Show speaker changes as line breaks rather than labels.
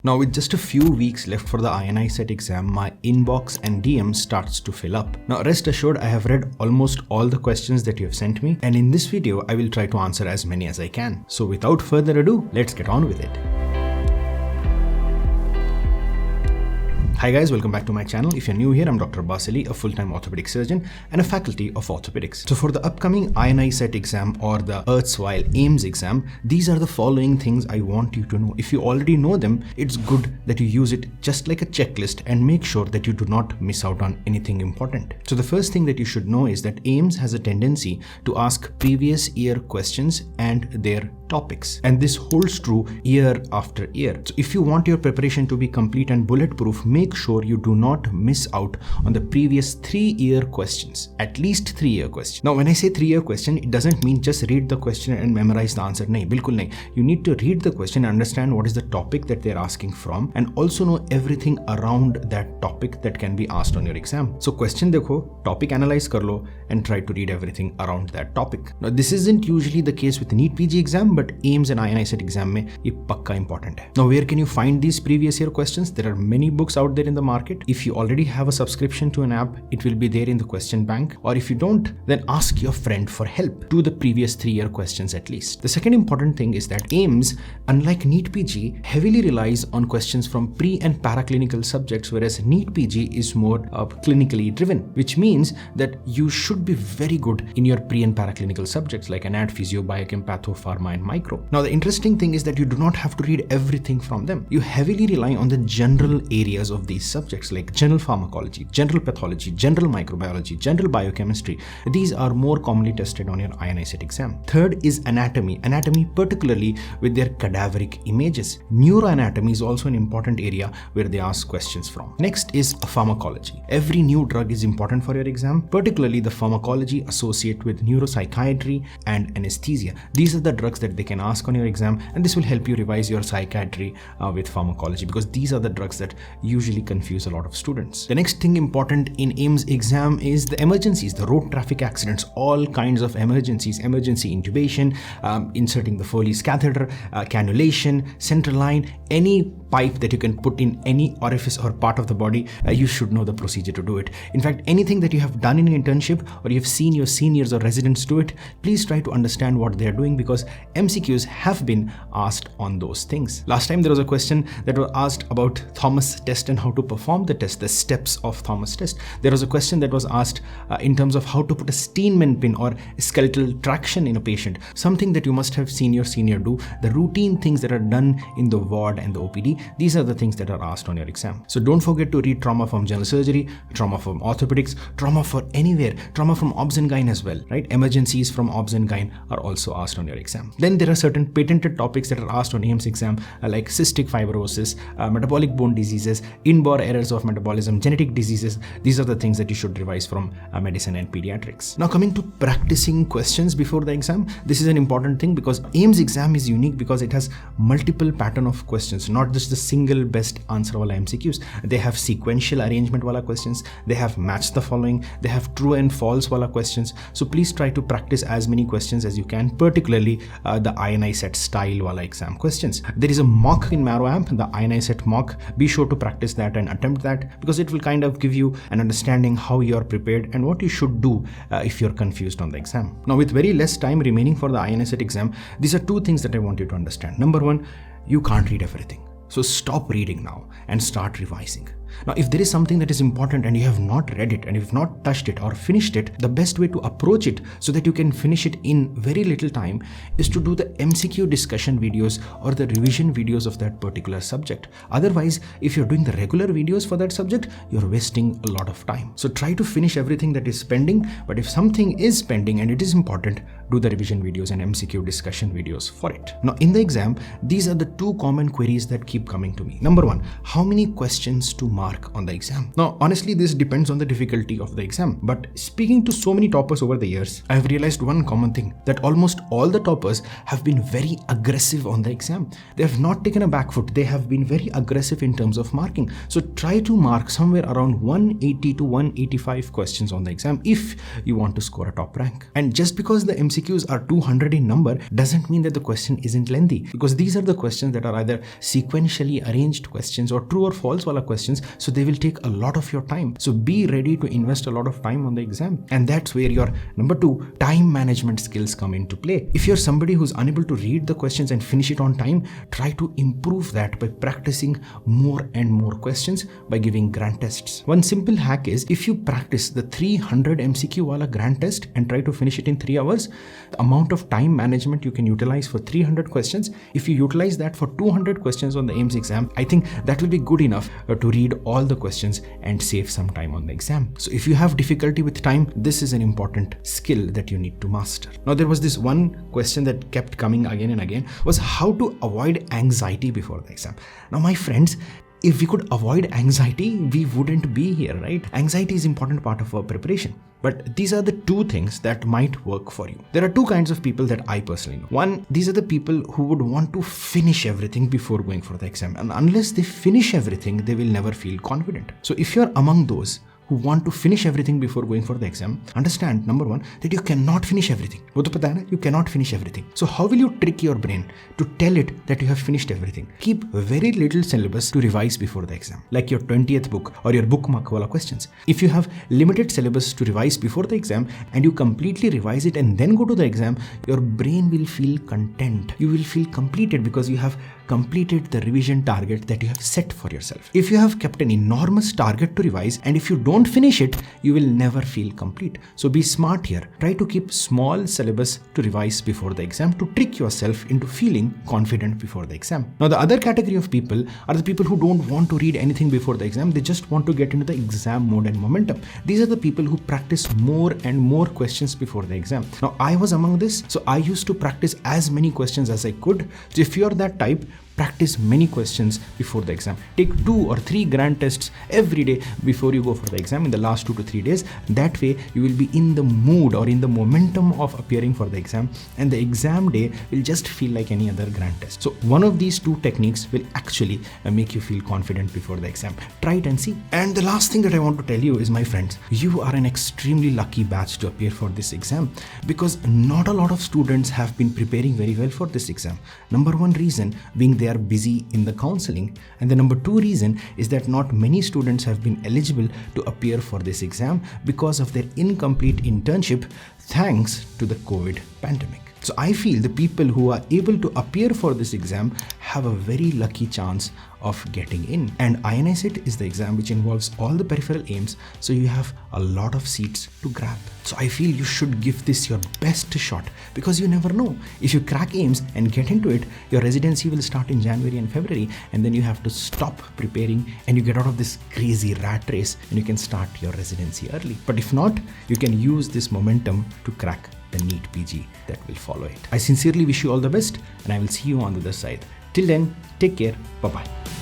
Now with just a few weeks left for the INI set exam, my inbox and DM starts to fill up. Now rest assured, I have read almost all the questions that you have sent me, and in this video I will try to answer as many as I can. So without further ado, let's get on with it. Hi guys, welcome back to my channel. If you're new here, I'm Dr. Abbas Ali, a full-time orthopedic surgeon and a faculty of orthopedics. So for the upcoming INI set exam or the erstwhile AIIMS exam, these are the following things I want you to know. If you already know them, it's good that you use it just like a checklist and make sure that you do not miss out on anything important. So the first thing that you should know is that AIIMS has a tendency to ask previous year questions and their topics, and this holds true year after year. So if you want your preparation to be complete and bulletproof, make sure you do not miss out on the previous 3-year questions, at least 3-year questions. Now when I say 3-year question, it doesn't mean just read the question and memorize the answer. Nahi, bilkul nahi. You need to read the question and understand what is the topic that they're asking from, and also know everything around that topic that can be asked on your exam. So question dekho, topic analyze kar lo, and try to read everything around that topic. Now this isn't usually the case with the NEET PG exam, but AIIMS and INI set exam mein ye pakka important hai. Now where can you find these previous year questions? There are many books out there in the market. If you already have a subscription to an app, it will be there in the question bank, or if you don't, then ask your friend for help to the previous 3-year questions at least. The second important thing is that AIIMS, unlike NEET PG, heavily relies on questions from pre and paraclinical subjects, whereas NEET PG is more clinically driven, which means that you should be very good in your pre and paraclinical subjects like anat, physio, biochem, patho, pharma and micro. Now the interesting thing is that you do not have to read everything from them. You heavily rely on the general areas of these subjects like general pharmacology, general pathology, general microbiology, general biochemistry. These are more commonly tested on your INI set exam. Third is anatomy. Anatomy particularly with their cadaveric images. Neuroanatomy is also an important area where they ask questions from. Next is pharmacology. Every new drug is important for your exam, particularly the pharmacology associated with neuropsychiatry and anesthesia. These are the drugs that they can ask on your exam, and this will help you revise your psychiatry with pharmacology, because these are the drugs that usually confuse a lot of students. The next thing important in AIIMS exam is the emergencies, the road traffic accidents, all kinds of emergencies, emergency intubation, inserting the Foley's catheter, cannulation, central line, any pipe that you can put in any orifice or part of the body, you should know the procedure to do it. In fact, anything that you have done in an internship or you have seen your seniors or residents do it, please try to understand what they are doing, because MCQs have been asked on those things. Last time there was a question that was asked about Thomas test and how to perform the test, the steps of Thomas test. There was a question that was asked in terms of how to put a Steinman pin or skeletal traction in a patient, something that you must have seen your senior do, the routine things that are done in the ward and the OPD. These are the things that are asked on your exam. So don't forget to read trauma from general surgery, trauma from orthopedics, trauma for anywhere, trauma from obs and gyn as well, right? Emergencies from obs and gyn are also asked on your exam. Then there are certain patented topics that are asked on AIIMS exam like cystic fibrosis, metabolic bone diseases, inborn errors of metabolism, genetic diseases. These are the things that you should revise from medicine and pediatrics. Now coming to practicing questions before the exam, this is an important thing because AIIMS exam is unique because it has multiple pattern of questions, not just the single best answer wala MCQs. They have sequential arrangement wala questions, they have match the following, they have true and false wala questions. So please try to practice as many questions as you can, particularly the INI set style wala exam questions. There is a mock in Marrow app, the INI set mock. Be sure to practice that and attempt that, because it will kind of give you an understanding how you are prepared and what you should do if you're confused on the exam. Now with very less time remaining for the INI set exam, these are 2 things that I want you to understand. Number 1, you can't read everything. So stop reading now and start revising. Now, if there is something that is important and you have not read it and you've not touched it or finished it, the best way to approach it so that you can finish it in very little time is to do the MCQ discussion videos or the revision videos of that particular subject. Otherwise, if you're doing the regular videos for that subject, you're wasting a lot of time. So try to finish everything that is pending, but if something is pending and it is important, do the revision videos and MCQ discussion videos for it. Now, in the exam, these are the 2 common queries that keep coming to me. Number 1, how many questions to mark on the exam. Now, honestly, this depends on the difficulty of the exam. But speaking to so many toppers over the years, I've realized one common thing, that almost all the toppers have been very aggressive on the exam. They have not taken a back foot. They have been very aggressive in terms of marking. So try to mark somewhere around 180 to 185 questions on the exam if you want to score a top rank. And just because the MCQs are 200 in number doesn't mean that the question isn't lengthy, because these are the questions that are either sequentially arranged questions or true or false wala questions, so they will take a lot of your time. So be ready to invest a lot of time on the exam, and that's where your number 2 time management skills come into play. If you're somebody who's unable to read the questions and finish it on time, try to improve that by practicing more and more questions by giving grand tests. One simple hack is, if you practice the 300 MCQ wala grand test and try to finish it in 3 hours, the amount of time management you can utilize for 300 questions, if you utilize that for 200 questions on the AIIMS exam, I think that will be good enough to read all the questions and save some time on the exam. So if you have difficulty with time, this is an important skill that you need to master. Now, there was this one question that kept coming again and again, was how to avoid anxiety before the exam. Now, my friends, if we could avoid anxiety, we wouldn't be here, right? Anxiety is an important part of our preparation. But these are the 2 things that might work for you. There are 2 kinds of people that I personally know. One, these are the people who would want to finish everything before going for the exam. And unless they finish everything, they will never feel confident. So if you're among those who want to finish everything before going for the exam, understand, number 1, that you cannot finish everything. वो तो पता है ना, you cannot finish everything. So how will you trick your brain to tell it that you have finished everything? Keep very little syllabus to revise before the exam, like your 20th book or your bookmark wala questions. If you have limited syllabus to revise before the exam and you completely revise it and then go to the exam, your brain will feel content. You will feel completed because you have completed the revision target that you have set for yourself. If you have kept an enormous target to revise and if you don't finish it, you will never feel complete. So be smart here. Try to keep small syllabus to revise before the exam to trick yourself into feeling confident before the exam. Now, the other category of people are the people who don't want to read anything before the exam. They just want to get into the exam mode and momentum. These are the people who practice more and more questions before the exam. Now, I was among this, so I used to practice as many questions as I could. So if you're that type, practice many questions before the exam. Take 2 or 3 grand tests every day before you go for the exam in the last 2 to 3 days. That way you will be in the mood or in the momentum of appearing for the exam, and the exam day will just feel like any other grand test. So one of these 2 techniques will actually make you feel confident before the exam. Try it and see. And the last thing that I want to tell you is, my friends, you are an extremely lucky batch to appear for this exam, because not a lot of students have been preparing very well for this exam. Number 1 reason being they are busy in the counseling, and the number 2 reason is that not many students have been eligible to appear for this exam because of their incomplete internship thanks to the COVID pandemic. So I feel the people who are able to appear for this exam have a very lucky chance of getting in. And INICET is the exam which involves all the peripheral AIIMS, so you have a lot of seats to grab. So I feel you should give this your best shot, because you never know. If you crack AIIMS and get into it, your residency will start in January and February, and then you have to stop preparing and you get out of this crazy rat race and you can start your residency early. But if not, you can use this momentum to crack the NEET PG that will follow it. I sincerely wish you all the best, and I will see you on the other side. Till then, take care. Bye-bye.